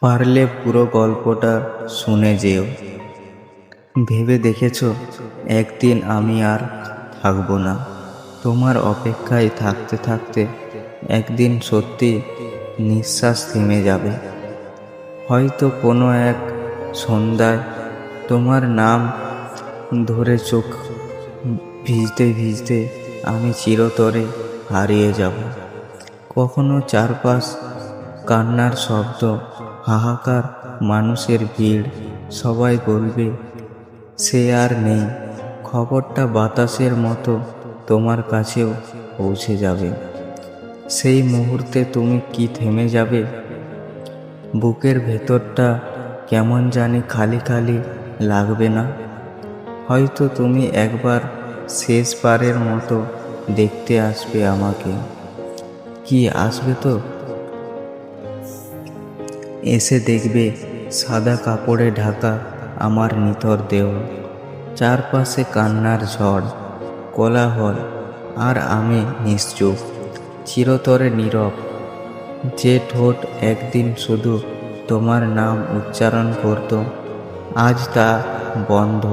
পারলে পুরো গল্পটা শুনে যেও। ভেবে দেখেছ একদিন আমি আর থাকবো না। তোমার অপেক্ষায় থাকতে থাকতে একদিন সত্যি নিঃশ্বাস থেমে যাবে। হয়তো কোনো এক সন্ধ্যায় তোমার নাম ধরে চোখ ভিজতে ভিজতে আমি চিরতরে হারিয়ে যাব। কখনো চারপাশ কান্নার শব্দ, হাহাকার, মানুষের ভিড়, সবাই বলবে সে আর নেই। খবরটা বাতাসের মতো তোমার কাছেও পৌঁছে যাবে। সেই মুহূর্তে তুমি কি থেমে যাবে? বুকের ভেতরটা কেমন জানি খালি খালি লাগবে না? হয়তো তুমি একবার শেষবারের মতো দেখতে আসবে আমাকে। কি আসবে তো? এসে দেখবে সাদা কাপড়ে ঢাকা আমার নিথর দেহ, চারপাশে কান্নার ঝড়, কোলাহল, আর আমি নিশ্চুপ, চিরতরে নীরব। যে ঠোঁট একদিন শুধু তোমার নাম উচ্চারণ করত, আজ তা বন্ধ।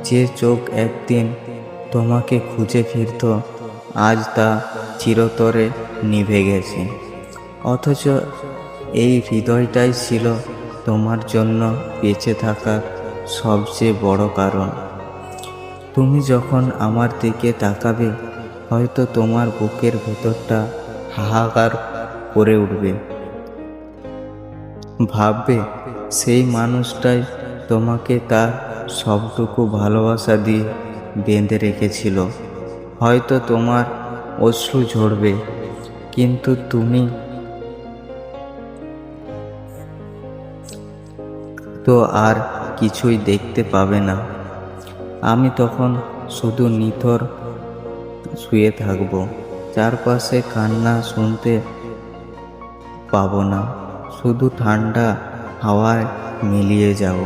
যে চোখ একদিন তোমাকে খুঁজে ফিরত, আজ তা চিরতরে নিভে গেছে। অথচ এই হৃদয়টাই ছিল তোমার জন্য বেঁচে থাকার সবচেয়ে বড় কারণ। তুমি যখন আমার দিকে তাকাবে, হয়তো তোমার বুকের ভেতরটা হাহাকার করে উঠবে। ভাববে সেই মানুষটাই তোমাকে তার সবটুকু ভালোবাসা দিয়ে বেঁধে রেখেছিল। হয়তো তোমার অশ্রু ঝরবে, কিন্তু তুমি তো আর কিছুই দেখতে পাবে না। আমি তখন শুধু নিথর শুয়ে থাকব, চারপাশে কান্না শুনতে পাবো না, শুধু ঠান্ডা হাওয়ায় মিলিয়ে যাব।